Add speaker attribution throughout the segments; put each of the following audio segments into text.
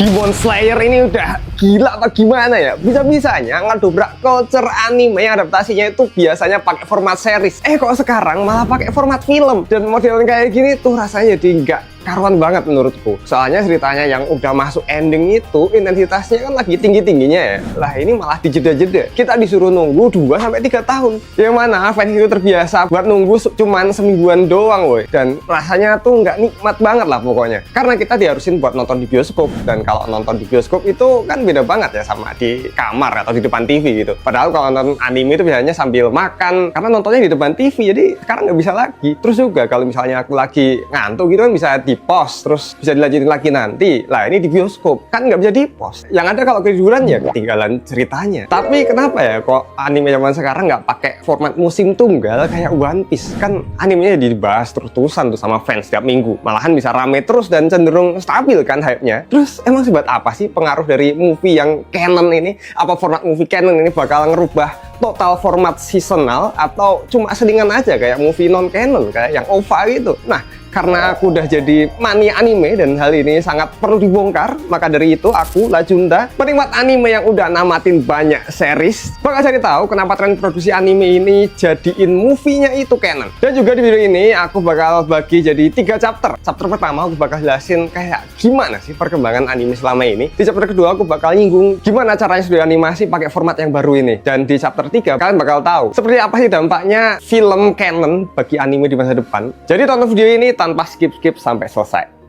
Speaker 1: Demon Slayer ini udah gila apa gimana ya? Bisa-bisanya ngedobrak culture anime yang adaptasinya itu biasanya pakai format series. Kok sekarang malah pakai format film? Dan model kayak gini tuh rasanya jadi nggak karuan banget menurutku. Soalnya ceritanya yang udah masuk ending itu intensitasnya kan lagi tinggi-tingginya ya. Lah ini malah dijeda-jeda. Kita disuruh nunggu 2-3 tahun. Yang mana fans itu terbiasa buat nunggu cuman semingguan doang woy. Dan rasanya tuh nggak nikmat banget lah pokoknya. Karena kita diharusin buat nonton di bioskop. Dan kalau nonton di bioskop itu kan beda banget ya sama di kamar atau di depan TV gitu. Padahal kalau nonton anime itu biasanya sambil makan. Karena nontonnya di depan TV. Jadi sekarang nggak bisa lagi. Terus juga kalau misalnya aku lagi ngantuk gitu kan bisa di pause terus bisa dilanjutin lagi nanti. Lah ini di bioskop kan nggak bisa di pause. Yang ada kalau ketiduran ya ketinggalan ceritanya. Tapi kenapa ya kok anime zaman sekarang nggak pakai format musim tunggal kayak One Piece? Kan animenya dibahas terus-terusan tuh sama fans setiap minggu. Malahan bisa rame terus dan cenderung stabil kan hype-nya. Terus emang sebab apa sih pengaruh dari movie yang canon ini? Apa format movie canon ini bakal ngerubah total format seasonal atau cuma selingan aja kayak movie non canon kayak yang OVA gitu? Nah, karena aku udah jadi mania anime dan hal ini sangat perlu dibongkar, maka dari itu aku, Lajunda, penikmat anime yang udah namatin banyak series, bakal cari tahu kenapa tren produksi anime ini jadiin movie-nya itu canon. Dan juga di video ini aku bakal bagi jadi 3 chapter. Chapter pertama aku bakal jelasin kayak gimana sih perkembangan anime selama ini. Di chapter kedua aku bakal nyinggung gimana caranya studio animasi pakai format yang baru ini. Dan di chapter 3 kalian bakal tahu seperti apa sih dampaknya film canon bagi anime di masa depan. Jadi tonton video ini tanpa skip-skip sampai selesai.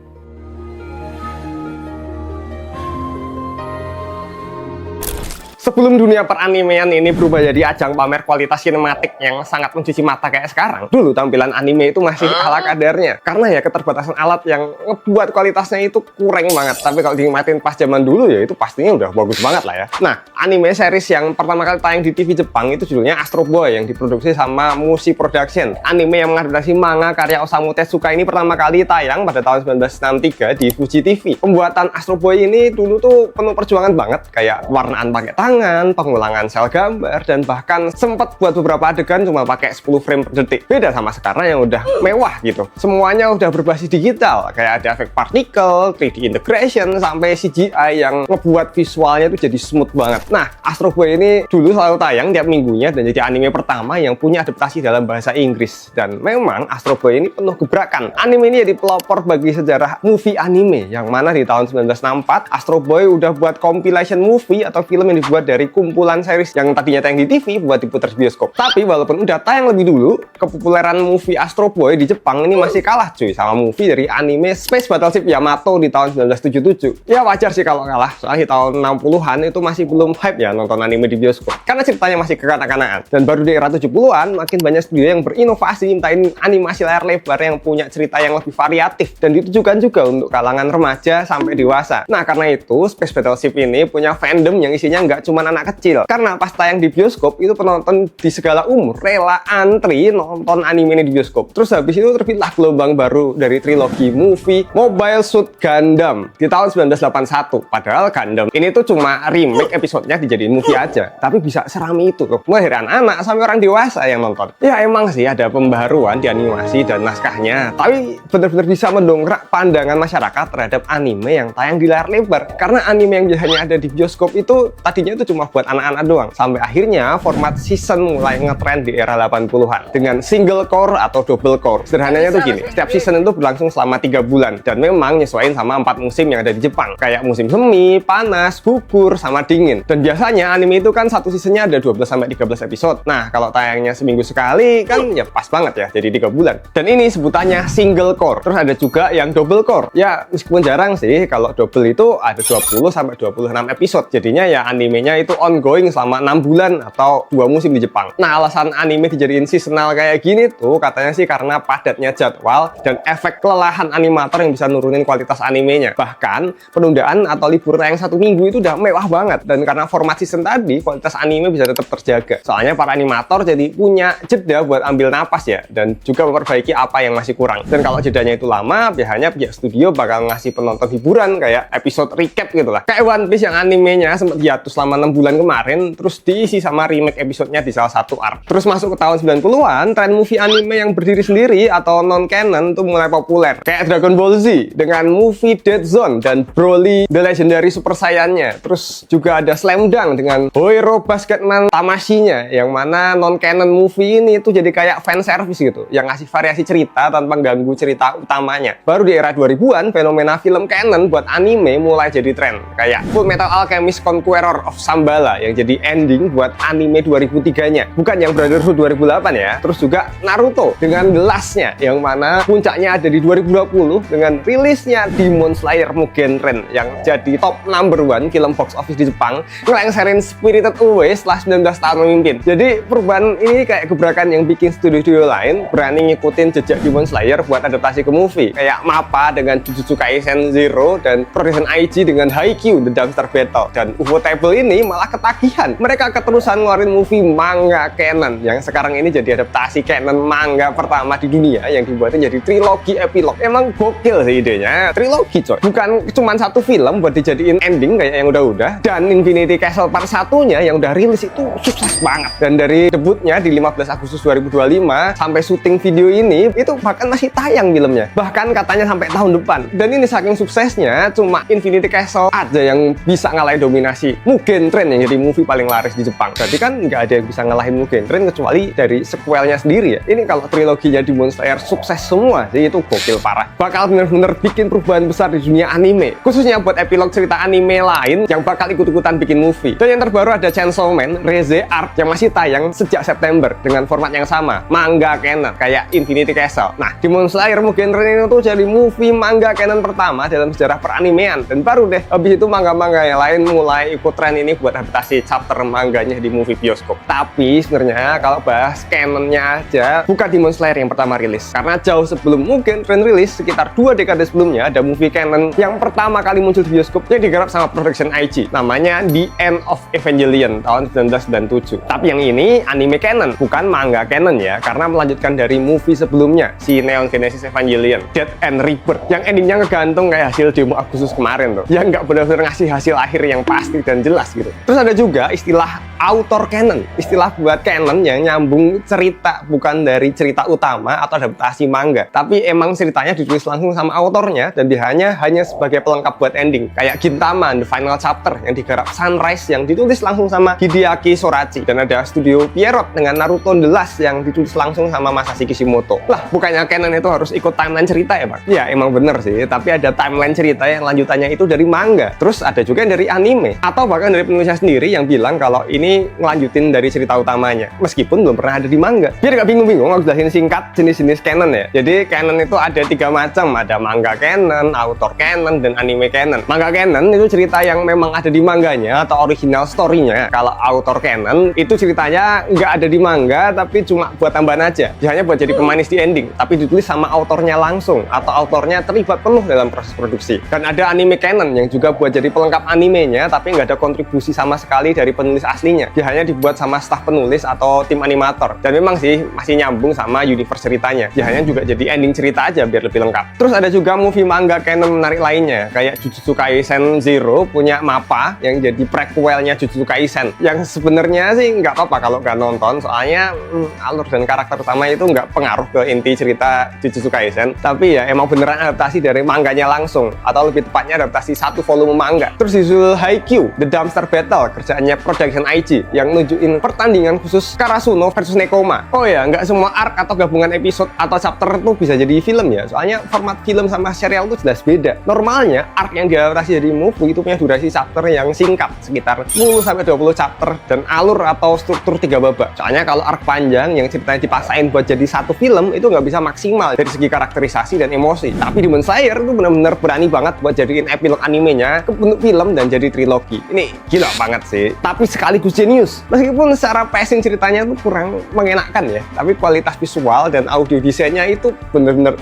Speaker 1: Sebelum dunia peranimean ini berubah jadi ajang pamer kualitas sinematik yang sangat mencuci mata kayak sekarang, dulu tampilan anime itu masih ala kadarnya. Karena ya keterbatasan alat yang ngebuat kualitasnya itu kurang banget. Tapi kalau dinikmatin pas zaman dulu ya itu pastinya udah bagus banget lah ya. Nah, anime series yang pertama kali tayang di TV Jepang itu judulnya Astro Boy yang diproduksi sama Mushi Production. Anime yang mengadaptasi manga karya Osamu Tezuka ini pertama kali tayang pada tahun 1963 di Fuji TV. Pembuatan Astro Boy ini dulu tuh penuh perjuangan banget, kayak warnaan pakai pengulangan sel gambar, dan bahkan sempat buat beberapa adegan cuma pakai 10 frame per detik. Beda sama sekarang yang udah mewah gitu. Semuanya udah berbasis digital, kayak ada efek partikel, 3D integration, sampai CGI yang ngebuat visualnya itu jadi smooth banget. Nah, Astro Boy ini dulu selalu tayang tiap minggunya dan jadi anime pertama yang punya adaptasi dalam bahasa Inggris. Dan memang Astro Boy ini penuh gebrakan. Anime ini jadi pelopor bagi sejarah movie anime, yang mana di tahun 1964 Astro Boy udah buat compilation movie atau film yang dibuat dari kumpulan series yang tadinya tayang di TV buat diputar di bioskop. Tapi walaupun udah tayang lebih dulu, kepopuleran movie Astro Boy di Jepang ini masih kalah cuy sama movie dari anime Space Battleship Yamato di tahun 1977. Ya wajar sih kalau kalah, soalnya di tahun 60-an itu masih belum hype ya nonton anime di bioskop. Karena ceritanya masih kekanak-kanakan. Dan baru di era 70-an makin banyak studio yang berinovasi nyiptain animasi layar lebar yang punya cerita yang lebih variatif dan ditujukan juga untuk kalangan remaja sampai dewasa. Nah, karena itu Space Battleship ini punya fandom yang isinya nggak cuma anak kecil. Karena pas tayang di bioskop itu penonton di segala umur rela antri nonton anime ini di bioskop. Terus habis itu terbitlah gelombang baru dari trilogi movie Mobile Suit Gundam di tahun 1981. Padahal Gundam ini tuh cuma remake episodenya dijadiin movie aja. Tapi bisa serami itu loh. Mulai dari anak-anak sampai orang dewasa yang nonton. Ya emang sih ada pembaharuan di animasi dan naskahnya. Tapi benar-benar bisa mendongkrak pandangan masyarakat terhadap anime yang tayang di layar lebar. Karena anime yang biasanya ada di bioskop itu tadinya itu cuma buat anak-anak doang. Sampai akhirnya format season mulai ngetrend di era 80-an dengan single core atau double core. Sederhananya tuh gini, setiap season itu berlangsung selama 3 bulan dan memang nyesuaiin sama 4 musim yang ada di Jepang. Kayak musim semi, panas, gugur, sama dingin. Dan biasanya anime itu kan satu seasonnya ada 12-13 episode. Nah, kalau tayangnya seminggu sekali kan ya pas banget ya, jadi 3 bulan. Dan ini sebutannya single core. Terus ada juga yang double core. Ya, meskipun jarang sih, kalau double itu ada 20-26 episode. Jadinya ya animenya itu ongoing selama 6 bulan atau 2 musim di Jepang. Nah, alasan anime dijadiin seasonal kayak gini tuh katanya sih karena padatnya jadwal dan efek kelelahan animator yang bisa nurunin kualitas animenya. Bahkan penundaan atau libur tayang 1 minggu itu udah mewah banget. Dan karena format season tadi, kualitas anime bisa tetap terjaga. Soalnya para animator jadi punya jeda buat ambil napas ya, dan juga memperbaiki apa yang masih kurang. Dan kalau jedanya itu lama, biasanya pihak studio bakal ngasih penonton hiburan kayak episode recap gitu lah. Kayak One Piece yang animenya sempat hiatus selama selama 6 bulan kemarin, terus diisi sama remake episodenya di salah satu arc. Terus masuk ke tahun 90-an, tren movie anime yang berdiri sendiri atau non-canon tuh mulai populer. Kayak Dragon Ball Z dengan movie Dead Zone dan Broly The Legendary Super Saiyan-nya. Terus juga ada Slam Dunk dengan Hero Basketman Tamashinya, yang mana non-canon movie ini tuh jadi kayak fan service gitu, yang ngasih variasi cerita tanpa ganggu cerita utamanya. Baru di era 2000-an, fenomena film canon buat anime mulai jadi tren. Kayak Full Metal Alchemist Conqueror of Shambhala yang jadi ending buat anime 2003-nya. Bukan yang Brotherhood 2008 ya. Terus juga Naruto dengan The Last-nya, yang mana puncaknya ada di 2020 dengan rilisnya Demon Slayer Mugen Ren yang jadi top number 1 film box office di Jepang, ngelengserin Spirited Away setelah 19 tahun memimpin. Jadi perubahan ini kayak gebrakan yang bikin studio-studio lain berani ngikutin jejak Demon Slayer buat adaptasi ke movie. Kayak MAPPA dengan Jujutsu Kaisen Zero dan Production IG dengan Haikyuu The Dumpster Battle. Dan Ufotable ini malah ketagihan. Mereka keterusan ngeluarin movie manga canon yang sekarang ini jadi adaptasi canon manga pertama di dunia yang dibuatin jadi trilogi epilog. Emang gokil sih idenya. Trilogi coy. Bukan cuma satu film buat dijadiin ending kayak yang udah-udah. Dan Infinity Castle part 1-nya yang udah rilis itu sukses banget. Dan dari debutnya di 15 Agustus 2025 sampai syuting video ini itu bahkan masih tayang filmnya. Bahkan katanya sampai tahun depan. Dan ini saking suksesnya cuma Infinity Castle aja yang bisa ngalahin dominasi Mugen Train yang jadi movie paling laris di Jepang. Berarti kan nggak ada yang bisa ngalahin Mugen Train kecuali dari sequelnya sendiri ya. Ini kalau triloginya Demon Slayer sukses semua, jadi itu gokil parah. Bakal bener-bener bikin perubahan besar di dunia anime. Khususnya buat epilog cerita anime lain yang bakal ikut-ikutan bikin movie. Dan yang terbaru ada Chainsaw Man Reze Arc yang masih tayang sejak September dengan format yang sama, manga canon kayak Infinity Castle. Nah, Demon Slayer Mugen Train itu jadi movie manga canon pertama dalam sejarah peranimean. Dan baru deh habis itu manga-manga yang lain mulai ikut tren ini buat adaptasi chapter mangganya di movie bioskop. Tapi sebenarnya kalau bahas canonnya aja, bukan Demon Slayer yang pertama rilis. Karena jauh sebelum Mugen Train rilis, sekitar 2 dekade sebelumnya ada movie canon yang pertama kali muncul di bioskop yang digarap sama Production IG. Namanya The End of Evangelion tahun 1997. Tapi yang ini anime canon, bukan manga canon ya, karena melanjutkan dari movie sebelumnya, si Neon Genesis Evangelion Death and Rebirth, yang endingnya ngegantung kayak hasil demo Agustus kemarin tuh, yang nggak benar-benar ngasih hasil akhir yang pasti dan jelas gitu. Terus ada juga istilah author canon, istilah buat canon yang nyambung cerita bukan dari cerita utama atau adaptasi manga, tapi emang ceritanya ditulis langsung sama autornya dan dia hanya sebagai pelengkap buat ending. Kayak Gintama The Final Chapter yang digarap Sunrise yang ditulis langsung sama Hideaki Sorachi, dan ada Studio Pierrot dengan Naruto The Last yang ditulis langsung sama Masashi Kishimoto. Lah, bukannya canon itu harus ikut timeline cerita ya, Bang? Ya, emang bener sih, tapi ada timeline cerita yang lanjutannya itu dari manga. Terus ada juga yang dari anime, atau bahkan dari penulisnya sendiri yang bilang kalau ini ngelanjutin dari cerita utamanya, meskipun belum pernah ada di manga. Biar gak bingung-bingung, aku jelasin singkat jenis-jenis canon ya. Jadi canon itu ada 3 macam, ada manga canon, author canon, dan anime canon. Manga canon itu cerita yang memang ada di manganya atau original story-nya. Kalau author canon itu ceritanya nggak ada di manga tapi cuma buat tambahan aja. Dia hanya buat jadi pemanis di ending, tapi ditulis sama autornya langsung atau autornya terlibat penuh dalam proses produksi. Dan ada anime canon yang juga buat jadi pelengkap animenya tapi nggak ada kontribusi sama sekali dari penulis aslinya. Dia hanya dibuat sama staf penulis atau tim animator. Dan memang sih masih nyambung sama universe ceritanya. Dia hanya juga jadi ending cerita aja biar lebih lengkap. Terus ada juga movie manga canon menarik lainnya kayak Jujutsu Kaisen Zero punya MAPPA yang jadi prequelnya Jujutsu Kaisen. Yang sebenarnya sih nggak apa-apa kalau nggak nonton, soalnya alur dan karakter utama itu nggak pengaruh ke inti cerita Jujutsu Kaisen. Tapi ya emang beneran adaptasi dari manganya langsung, atau lebih tepatnya adaptasi 1 volume manga. Terus disusul Haikyuu The Dumpster Battle, kerjaannya Production IG yang nunjukin pertandingan khusus Karasuno versus Nekoma. Oh ya, nggak semua arc atau gabungan episode atau chapter itu bisa jadi film ya, soalnya format film sama serial itu jelas beda. Normalnya arc yang diadaptasi dari movie itu punya durasi chapter yang singkat, sekitar 10-20 chapter, dan alur atau struktur 3 babak. Soalnya kalau arc panjang yang ceritanya dipaksain buat jadi 1 film itu nggak bisa maksimal dari segi karakterisasi dan emosi. Tapi Demon Slayer itu benar-benar berani banget buat jadiin epilog animenya ke bentuk film dan jadi trilogi. Ini gila banget sih, tapi sekaligus jenius. Meskipun secara pacing ceritanya itu kurang mengenakan ya, tapi kualitas visual dan audio desainnya itu bener-bener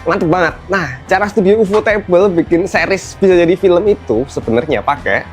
Speaker 1: mantep banget. Nah, cara studio Ufotable bikin series bisa jadi film itu sebenarnya pakai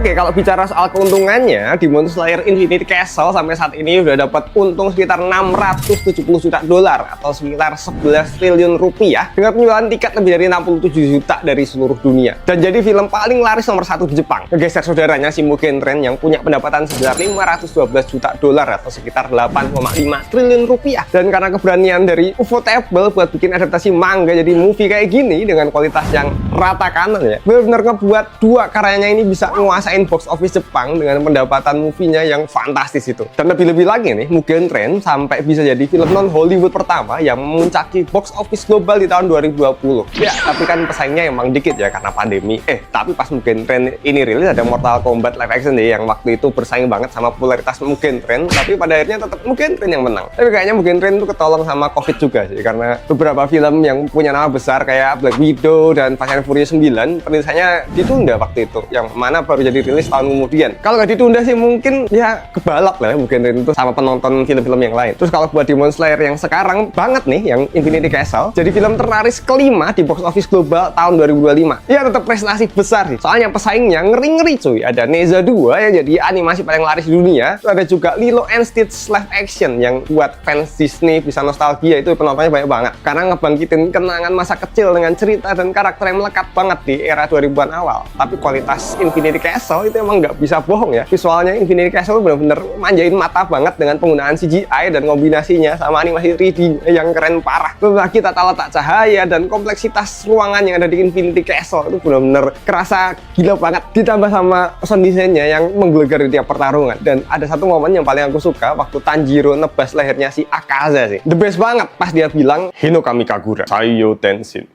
Speaker 1: Oke, kalau bicara soal keuntungannya, Demon Slayer Infinity Castle sampai saat ini udah dapat untung sekitar 670 juta dolar atau sekitar 11 triliun rupiah dengan penjualan tiket lebih dari 67 juta dari seluruh dunia. Dan jadi film paling laris nomor 1 di Jepang. Ngegeser saudaranya si Mugen Train yang punya pendapatan sebesar 512 juta dolar atau sekitar 8,5 triliun rupiah. Dan karena keberanian dari Ufotable buat bikin adaptasi manga jadi movie kayak gini dengan kualitas yang rata kanan ya, benar-benar ngebuat dua karyanya ini bisa nguasain box office Jepang dengan pendapatan movie-nya yang fantastis itu. Dan lebih-lebih lagi nih, Mugen Train sampai bisa jadi film non-Hollywood pertama yang memuncaki box office global di tahun 2020. Ya, tapi kan pesaingnya emang dikit ya karena pandemi. Tapi pas Mugen Train ini rilis ada Mortal Kombat live action deh yang waktu itu bersaing banget sama popularitas Mugen Train, tapi pada akhirnya tetap Mugen Train yang menang. Tapi kayaknya Mugen Train itu ketolong sama COVID juga sih, karena beberapa film yang punya nama besar kayak Black Widow dan Fast and Furious 9 perilisannya ditunda waktu itu, yang mana baru jadi rilis tahun kemudian. Kalau nggak ditunda sih mungkin ya kebalap lah ya Mugen Train itu sama penonton film-film yang lain. Terus kalau buat Demon Slayer yang sekarang banget nih, yang Infinity Castle, jadi film terlaris kelima di box office global tahun 2025. Ya tetap prestasi besar sih, soalnya pesaingnya ngeri-ngeri cuy. Ada Neza 2 yang jadi animasi paling laris di dunia. Terus ada juga Lilo and Stitch live action yang buat fans Disney bisa nostalgia, itu penontonnya banyak banget karena ngebangkitin kenangan masa kecil dengan cerita dan karakter yang melekat banget di era 2000-an awal. Tapi kualitas Infinity Castle itu emang nggak bisa bohong ya. Visualnya Infinity Castle bener-bener manjain mata banget dengan penggunaan CGI dan kombinasinya sama animasi 3D yang keren parah. Belum lagi tata letak cahaya dan kompleksitas ruangan yang ada di Infinity Castle itu bener-bener kerasa gila banget. Ditambah sama sound desainnya yang menggelegar di tiap pertarungan. Dan ada satu momen yang paling aku suka waktu Tanjiro nebas lehernya si Akaza sih. The best banget pas dia bilang Hinokami Kagura Saiyo Tenshin.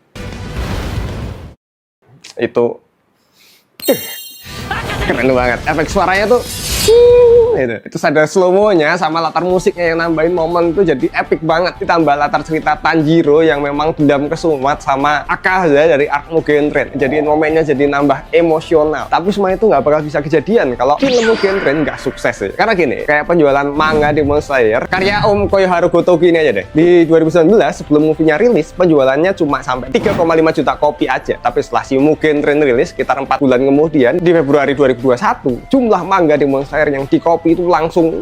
Speaker 1: Itu keren banget. Efek suaranya tuh gitu. Itu ada slow-mo-nya sama latar musiknya yang nambahin momen itu jadi epic banget. Ditambah latar cerita Tanjiro yang memang dendam kesumat sama Akaza dari arc Mugen Train, jadiin momennya jadi nambah emosional. Tapi semua itu nggak bakal bisa kejadian kalau film Mugen Train nggak sukses ya. Karena gini, kayak penjualan manga Demon Slayer karya Om Koyoharu Gotoku ini aja deh, di 2019 sebelum movie-nya rilis penjualannya cuma sampai 3,5 juta kopi aja. Tapi setelah si Mugen Train rilis sekitar 4 bulan kemudian, di Februari 2021, jumlah manga Demon Slayer yang di kopi itu langsung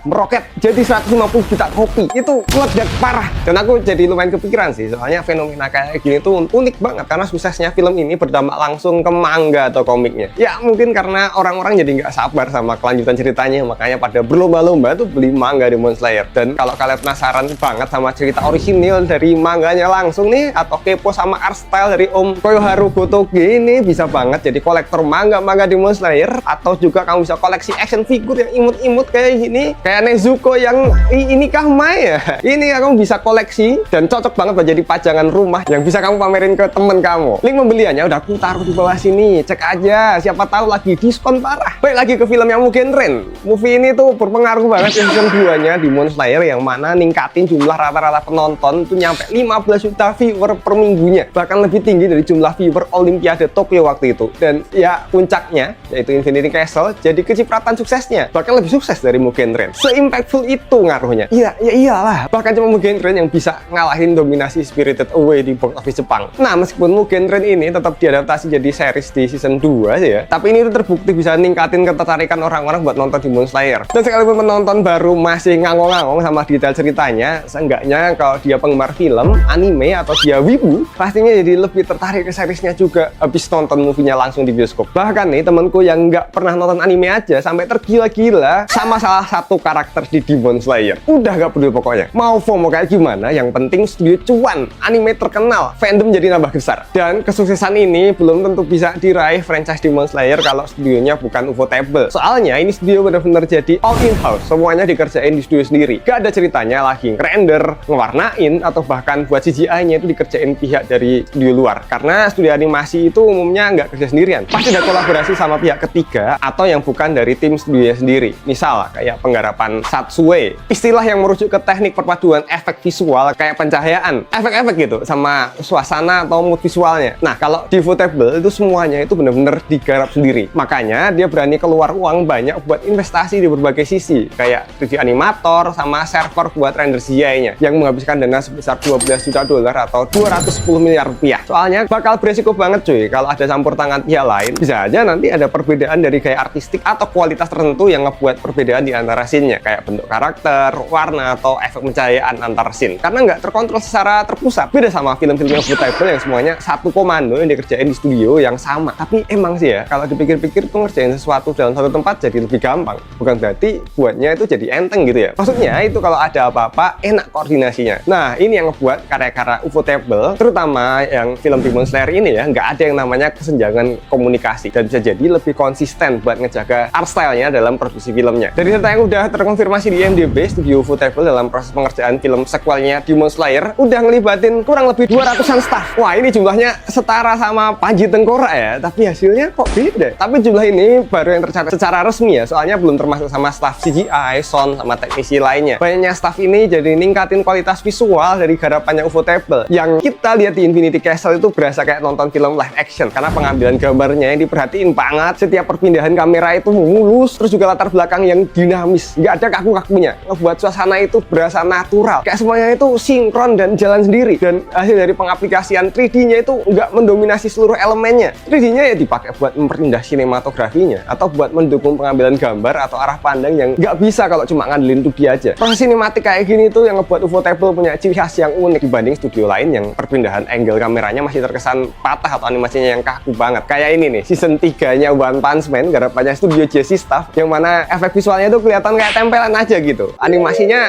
Speaker 1: meroket jadi 150 juta kopi. Itu meledak parah. Dan aku jadi lumayan kepikiran sih, soalnya fenomena kayak gini tuh unik banget karena suksesnya film ini berdampak langsung ke manga atau komiknya. Ya mungkin karena orang-orang jadi nggak sabar sama kelanjutan ceritanya, makanya pada berlomba-lomba tuh beli manga Demon Slayer. Dan kalau kalian penasaran banget sama cerita orisinil dari manganya langsung nih, atau kepo sama art style dari Om Koyoharu Gotoku ini, bisa banget jadi kolektor manga Demon Slayer. Atau juga kamu bisa koleksi action figure yang imut-imut kayak gini, kayak Nezuko yang ini kah Maya. Ini kamu bisa koleksi dan cocok banget buat jadi pajangan rumah yang bisa kamu pamerin ke temen kamu. Link pembeliannya udah aku taruh di bawah sini, cek aja, siapa tahu lagi diskon parah. Baik, lagi ke film yang Mugen Train. Movie ini tuh berpengaruh banget season 2-nya Demon Slayer, yang mana ningkatin jumlah rata-rata penonton tuh nyampe 15 juta viewer per minggunya, bahkan lebih tinggi dari jumlah viewer Olimpiade Tokyo waktu itu. Dan ya puncaknya yaitu Infinity Castle jadi kecipratan suksesnya, bahkan lebih sukses dari Mugen Train. Se-impactful itu ngaruhnya. Iya, ya iyalah. Bahkan cuma Mugen Train yang bisa ngalahin dominasi Spirited Away di box office Jepang. Nah, meskipun Mugen Train ini tetap diadaptasi jadi series di season 2 sih ya, tapi ini terbukti bisa ningkatin ketertarikan orang-orang buat nonton Demon Slayer. Dan sekalipun penonton baru masih ngangong-ngangong sama detail ceritanya, seenggaknya kalau dia penggemar film, anime, atau dia wibu, pastinya jadi lebih tertarik ke seriesnya juga habis nonton movie-nya langsung di bioskop. Bahkan nih, temanku yang nggak pernah nonton anime aja sampai tergila-gila sama salah satu karakter di Demon Slayer. Udah gak peduli pokoknya mau FOMO kayak gimana, yang penting studio cuan, anime terkenal, fandom jadi nambah besar. Dan kesuksesan ini belum tentu bisa diraih franchise Demon Slayer kalau studionya bukan Ufotable. Soalnya ini studio benar-benar jadi all in house, semuanya dikerjain di studio sendiri. Gak ada ceritanya lagi ngerender, ngewarnain, atau bahkan buat CGI-nya itu dikerjain pihak dari studio luar. Karena studio animasi itu umumnya nggak kerja sendirian, pasti ada kolaborasi sama pihak ketiga atau yang bukan dari tim studionya sendiri. Misal kayak penggarap hadapan Satsue. Istilah yang merujuk ke teknik perpaduan efek visual kayak pencahayaan, efek-efek gitu, sama suasana atau mood visualnya. Nah, kalau di Ufotable itu semuanya itu benar-benar digarap sendiri. Makanya dia berani keluar uang banyak buat investasi di berbagai sisi, kayak 3D animator sama server buat render CGI-nya yang menghabiskan dana sebesar 12 juta dolar atau 210 miliar rupiah. Soalnya bakal beresiko banget cuy kalau ada campur tangan pihak lain. Bisa aja nanti ada perbedaan dari gaya artistik atau kualitas tertentu yang ngebuat perbedaan di antara scene-nya, kayak bentuk karakter, warna, atau efek pencahayaan antar scene. Karena nggak terkontrol secara terpusat. Beda sama film-film yang Ufotable yang semuanya satu komando yang dikerjain di studio yang sama. Tapi emang sih ya, kalau dipikir-pikir tuh ngerjain sesuatu dalam satu tempat jadi lebih gampang. Bukan berarti buatnya itu jadi enteng gitu ya. Maksudnya itu kalau ada apa-apa enak koordinasinya. Nah, ini yang ngebuat karya-karya Ufotable, terutama yang film Demon Slayer ini ya, nggak ada yang namanya kesenjangan komunikasi dan bisa jadi lebih konsisten buat ngejaga art style-nya dalam produksi filmnya. Dari data yang udah terkonfirmasi di IMDb, studio Ufotable dalam proses pengerjaan film sequelnya Demon Slayer udah ngelibatin kurang lebih 200-an staff. Wah, ini jumlahnya setara sama Panji Tengkorak ya, tapi hasilnya kok beda. Tapi jumlah ini baru yang tercatat secara resmi ya, soalnya belum termasuk sama staff CGI, sound, sama teknisi lainnya. Banyaknya staff ini jadi ningkatin kualitas visual dari garapannya Ufotable. Yang kita lihat di Infinity Castle itu berasa kayak nonton film live action, karena pengambilan gambarnya yang diperhatiin banget. Setiap perpindahan kamera itu mulus, terus juga latar belakang yang dinamis, nggak ada kaku-kakunya, ngebuat suasana itu berasa natural, kayak semuanya itu sinkron dan jalan sendiri. Dan hasil dari pengaplikasian 3D-nya itu nggak mendominasi seluruh elemennya. 3D-nya ya dipakai buat memperindah sinematografinya atau buat mendukung pengambilan gambar atau arah pandang yang nggak bisa kalau cuma ngandelin 2D aja. Proses sinematik kayak gini tuh yang ngebuat Ufotable punya ciri khas yang unik dibanding studio lain yang perpindahan angle kameranya masih terkesan patah atau animasinya yang kaku banget. Kayak ini nih, season 3-nya One Punch Man, garapannya studio Jesse Staff, yang mana efek visualnya tuh kelihatan kayak tempelan aja gitu. Animasinya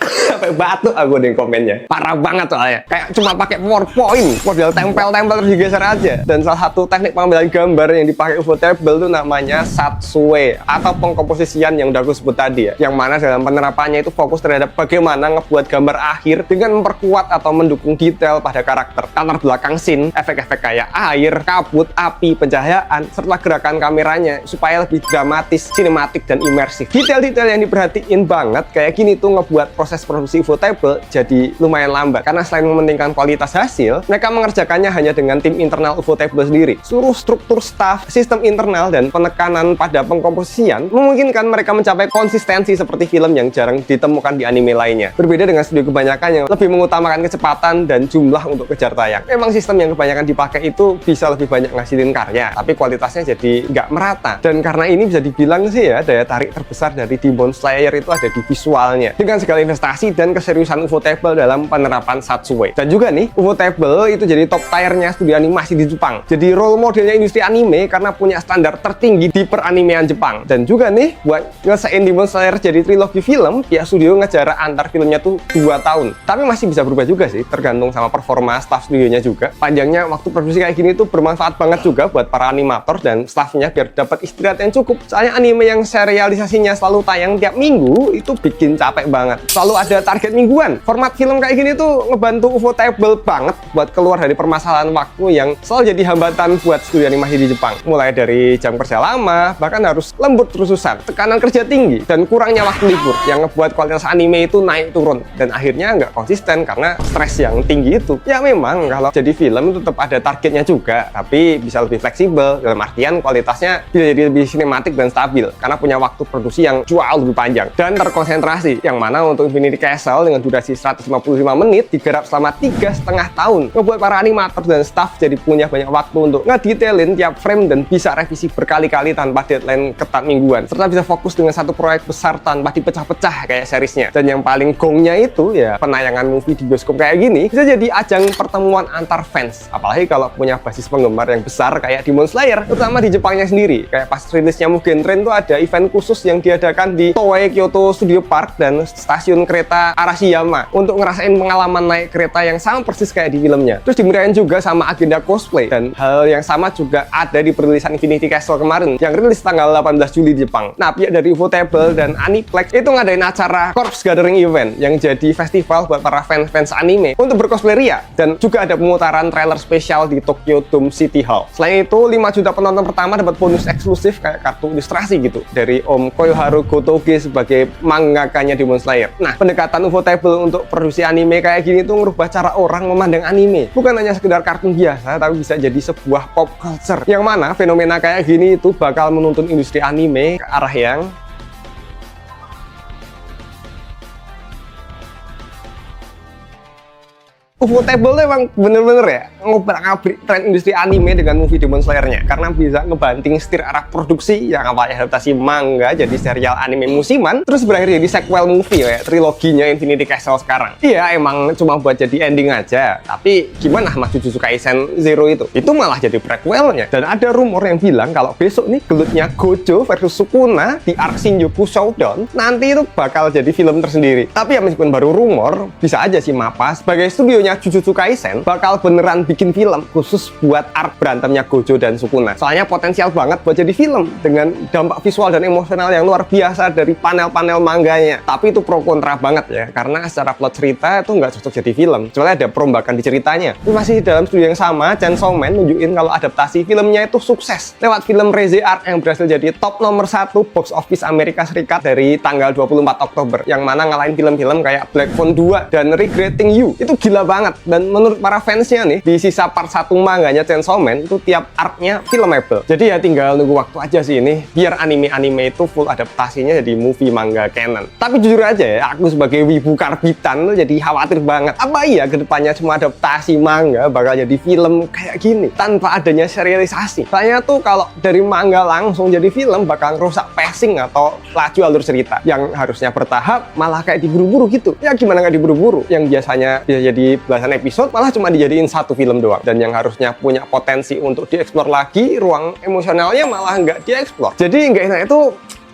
Speaker 1: sampai batuk aku di komennya, parah banget soalnya, kayak cuma pakai PowerPoint, model tempel-tempel terus digeser aja. Dan salah satu teknik pengambilan gambar yang dipakai Ufotable itu namanya Satsue atau pengkomposisian yang udah aku sebut tadi ya, yang mana dalam penerapannya itu fokus terhadap bagaimana ngebuat gambar akhir dengan memperkuat atau mendukung detail pada karakter, latar belakang scene, efek-efek kayak air, kabut, api, pencahayaan, serta gerakan kameranya supaya lebih dramatis, sinematik, dan imersif. Detail-detail yang diperhatiin banget kayak gini tuh ngebuat proses produksi Ufotable jadi lumayan lambat, karena selain mementingkan kualitas hasil, mereka mengerjakannya hanya dengan tim internal Ufotable sendiri. Seluruh struktur staff, sistem internal, dan penekanan pada pengkomposisian memungkinkan mereka mencapai konsistensi seperti film yang jarang ditemukan di anime lainnya. Berbeda dengan studio kebanyakan yang lebih mengutamakan kecepatan dan jumlah untuk kejar tayang. Memang sistem yang kebanyakan dipakai itu bisa lebih banyak ngasilin karya, tapi kualitasnya jadi nggak merata. Dan karena ini bisa dibilang sih ya, daya tarik terbesar dari Demon Slayer itu ada di visualnya. Dengan segala investasi dan keseriusan Ufotable dalam penerapan Satsue. Dan juga nih, Ufotable itu jadi top tier-nya studio animasi di Jepang. Jadi role modelnya industri anime karena punya standar tertinggi di peranimean Jepang. Dan juga nih, buat ngesain Demon Slayer jadi trilogi film, ya studio ngejar antar filmnya tuh 2 tahun. Tapi masih bisa berubah juga sih, tergantung sama performa staff studionya juga. Panjangnya waktu produksi kayak gini tuh bermanfaat banget juga buat para animator dan staffnya biar dapat istirahat yang cukup. Soalnya anime yang serialisasinya selalu tayang tiap minggu itu bikin capek banget. Selalu ada target mingguan. Format film kayak gini tuh ngebantu Ufotable banget buat keluar dari permasalahan waktu yang selalu jadi hambatan buat studio animasi di Jepang. Mulai dari jam kerja lama, bahkan harus lembur terusan, tekanan kerja tinggi, dan kurangnya waktu libur yang ngebuat kualitas anime itu naik turun. Dan akhirnya nggak konsisten karena stres yang tinggi itu. Ya memang kalau jadi film itu tetap ada targetnya juga, tapi bisa lebih fleksibel, dalam artian kualitasnya bisa jadi lebih sinematik dan stabil karena punya waktu produksi yang jauh lebih panjang dan terkonsentrasi, yang mana untuk Infinity Castle dengan durasi 155 menit digarap selama 3,5 tahun, ngebuat para animator dan staff jadi punya banyak waktu untuk ngedetailin tiap frame dan bisa revisi berkali-kali tanpa deadline ketat mingguan, serta bisa fokus dengan satu proyek besar tanpa dipecah-pecah kayak seriesnya. Dan yang paling gongnya itu ya, penayangan movie di bioskop kayak gini bisa jadi ajang pertemuan antar fans, apalagi kalau punya basis penggemar yang besar kayak Demon Slayer, terutama di Jepangnya sendiri. Kayak pas rilisnya Mugen Train tuh ada event khusus yang diadakan di Toei Kyoto Studio Park dan stasiun kereta Arashiyama untuk ngerasain pengalaman naik kereta yang sama persis kayak di filmnya. Terus dimeriahkan juga sama agenda cosplay, dan hal yang sama juga ada di perilisan Infinity Castle kemarin yang rilis tanggal 18 Juli di Jepang. Nah, pihak dari Ufotable dan Aniplex itu ngadain acara Corpse Gathering Event yang jadi festival buat para fans anime untuk bercosplay ria, dan juga ada pemutaran trailer spesial di Tokyo Dome City Hall. Selain itu, 5 juta penonton pertama dapat bonus eksklusif kayak kartu ilustrasi gitu dari Om Koyoharu Gotoge sebagai mangakanya Demon Slayer. Nah, pendekatan Ufotable untuk produksi anime kayak gini tuh ngerubah cara orang memandang anime. Bukan hanya sekedar kartun biasa, tapi bisa jadi sebuah pop culture, yang mana fenomena kayak gini itu bakal menuntun industri anime ke arah yang Ufotable tuh emang bener-bener ya ngobrak-ngabrik tren industri anime dengan movie Demon Slayer-nya, karena bisa ngebanting setir arah produksi yang awalnya adaptasi manga jadi serial anime musiman, terus berakhir jadi sequel movie ya, triloginya Infinity Castle sekarang. Iya, emang cuma buat jadi ending aja, tapi gimana sama Jujutsu Kaisen Zero itu malah jadi prequelnya. Dan ada rumor yang bilang kalau besok nih gelutnya Gojo versus Sukuna di arc Shinjuku Showdown nanti itu bakal jadi film tersendiri. Tapi ya meskipun baru rumor, bisa aja sih Mappa sebagai studionya Jujutsu Kaisen bakal beneran bikin film khusus buat arc berantemnya Gojo dan Sukuna. Soalnya potensial banget buat jadi film dengan dampak visual dan emosional yang luar biasa dari panel-panel mangganya. Tapi itu pro kontra banget ya, karena secara plot cerita itu nggak cocok jadi film. Soalnya ada perombakan di ceritanya. Ini masih dalam studio yang sama, Chainsaw Man nunjukin kalau adaptasi filmnya itu sukses lewat film Rise Arc yang berhasil jadi top nomor 1 box office Amerika Serikat dari tanggal 24 Oktober, yang mana ngalahin film-film kayak Black Phone 2 dan Regretting You. Itu gila banget. Dan menurut para fansnya nih, di sisa part 1 manganya Chainsaw Man itu tiap arc-nya filmable. Jadi ya tinggal nunggu waktu aja sih ini biar anime-anime itu full adaptasinya jadi movie manga canon. Tapi jujur aja ya, aku sebagai wibu karbitan tuh jadi khawatir banget. Apa iya kedepannya cuma adaptasi manga bakal jadi film kayak gini tanpa adanya serialisasi? Soalnya tuh kalau dari manga langsung jadi film bakal ngerusak pacing atau laju alur cerita yang harusnya bertahap malah kayak diburu-buru gitu. Ya gimana nggak diburu-buru? Yang biasanya bisa jadi belasan episode malah cuma dijadiin satu film doang, dan yang harusnya punya potensi untuk dieksplor lagi, ruang emosionalnya malah nggak dieksplor. Jadi nggak enak itu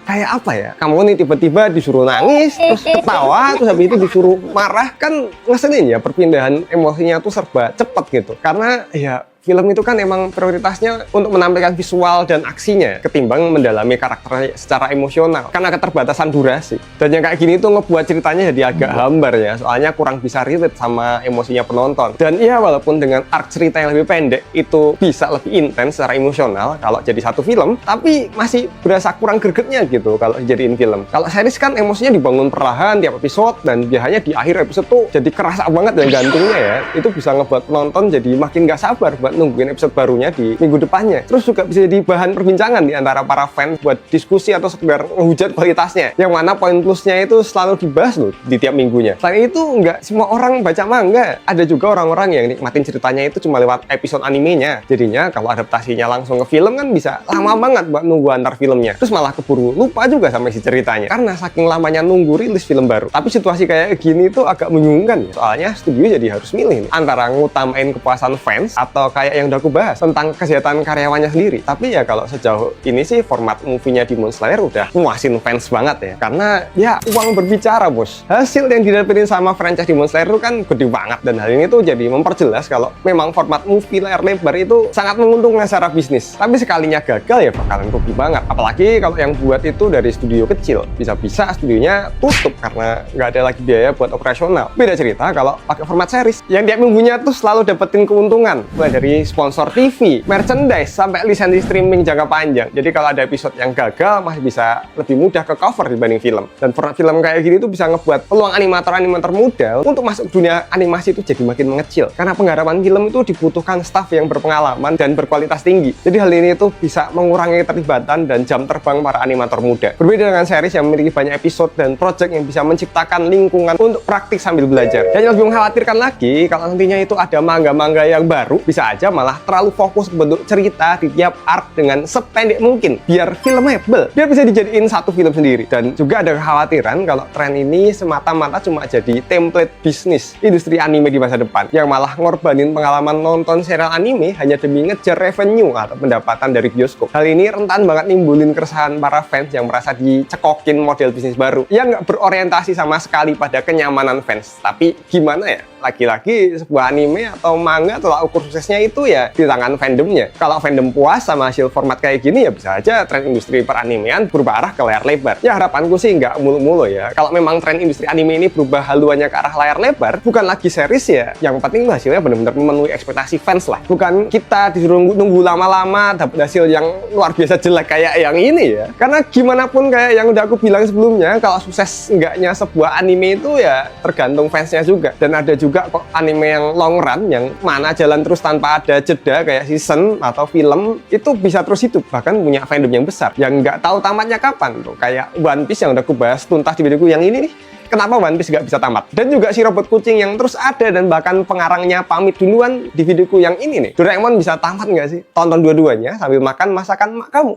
Speaker 1: kayak apa ya, kamu nih tiba-tiba disuruh nangis, terus ketawa, terus habis itu disuruh marah, kan ngeselin ya, perpindahan emosinya tuh serba cepet gitu. Karena ya film itu kan emang prioritasnya untuk menampilkan visual dan aksinya ketimbang mendalami karakternya secara emosional karena keterbatasan durasi. Dan yang kayak gini tuh ngebuat ceritanya jadi agak hambar ya, soalnya kurang bisa relate sama emosinya penonton. Dan iya, walaupun dengan arc cerita yang lebih pendek itu bisa lebih intens secara emosional kalau jadi satu film, tapi masih berasa kurang gregetnya gitu kalau dijadiin film. Kalau series kan emosinya dibangun perlahan tiap episode, dan biasanya di akhir episode tuh jadi kerasa banget dan gantungnya ya. Itu bisa ngebuat penonton jadi makin gak sabar buat nungguin episode barunya di minggu depannya. Terus juga bisa jadi bahan perbincangan di antara para fans buat diskusi atau sekedar ngehujat kualitasnya, yang mana poin plusnya itu selalu dibahas loh di tiap minggunya. Selain itu, nggak semua orang baca manga. Ada juga orang-orang yang nikmatin ceritanya itu cuma lewat episode animenya. Jadinya kalau adaptasinya langsung ke film kan bisa lama banget buat nunggu antar filmnya. Terus malah keburu lupa juga sama isi ceritanya karena saking lamanya nunggu rilis film baru. Tapi situasi kayak gini tuh agak membingungkan ya. Soalnya studio jadi harus milih nih, antara ngutamain kepuasan fans atau kayak yang udah aku bahas tentang kesehatan karyawannya sendiri. Tapi ya kalau sejauh ini sih format movie-nya Demon Slayer udah muasin fans banget ya, karena ya uang berbicara bos. Hasil yang didapetin sama franchise Demon Slayer itu kan gede banget, dan hal ini tuh jadi memperjelas kalau memang format movie layar lebar itu sangat menguntungkan secara bisnis. Tapi sekalinya gagal ya bakalan rugi banget, apalagi kalau yang buat itu dari studio kecil. Bisa-bisa studionya tutup karena nggak ada lagi biaya buat operasional. Beda cerita kalau pakai format series yang tiap minggunya tuh selalu dapetin keuntungan, mulai dari sponsor TV, merchandise, sampai lisensi streaming jangka panjang. Jadi kalau ada episode yang gagal masih bisa lebih mudah ke cover dibanding film. Dan format film kayak gini tuh bisa ngebuat peluang animator-animator muda untuk masuk dunia animasi itu jadi makin mengecil. Karena penggarapan film itu dibutuhkan staff yang berpengalaman dan berkualitas tinggi. Jadi hal ini tuh bisa mengurangi keterlibatan dan jam terbang para animator muda. Berbeda dengan series yang memiliki banyak episode dan project yang bisa menciptakan lingkungan untuk praktik sambil belajar. Dan yang lebih mengkhawatirkan lagi, kalau nantinya itu ada manga-manga yang baru, bisa aja aja malah terlalu fokus ke bentuk cerita di tiap arc dengan sependek mungkin biar filmable, biar bisa dijadiin satu film sendiri. Dan juga ada kekhawatiran kalau tren ini semata-mata cuma jadi template bisnis industri anime di masa depan, yang malah ngorbanin pengalaman nonton serial anime hanya demi ngejar revenue atau pendapatan dari bioskop. Hal ini rentan banget nimbulin keresahan para fans yang merasa dicekokin model bisnis baru yang nggak berorientasi sama sekali pada kenyamanan fans. Tapi gimana ya? Lagi-lagi sebuah anime atau manga tolak ukur suksesnya itu ya di tangan fandomnya. Kalau fandom puas sama hasil format kayak gini ya bisa aja tren industri peranimean berubah arah ke layar lebar. Ya harapanku sih nggak mulu-mulu ya. Kalau memang tren industri anime ini berubah haluannya ke arah layar lebar, bukan lagi series ya. Yang penting hasilnya benar-benar memenuhi ekspektasi fans lah. Bukan kita disuruh nunggu lama-lama dapat hasil yang luar biasa jelek kayak yang ini ya. Karena gimana pun kayak yang udah aku bilang sebelumnya, kalau sukses enggaknya sebuah anime itu ya tergantung fansnya juga. Dan ada juga kok anime yang long run yang mana jalan terus tanpa ada jeda kayak season atau film itu bisa terus hidup, bahkan punya fandom yang besar yang nggak tahu tamatnya kapan tuh, kayak One Piece yang udah aku bahas tuntas di videoku yang ini nih. Kenapa One Piece nggak bisa tamat? Dan juga si robot kucing yang terus ada dan bahkan pengarangnya pamit duluan di videoku yang ini nih. Doraemon bisa tamat nggak sih? Tonton dua-duanya sambil makan masakan mak kamu.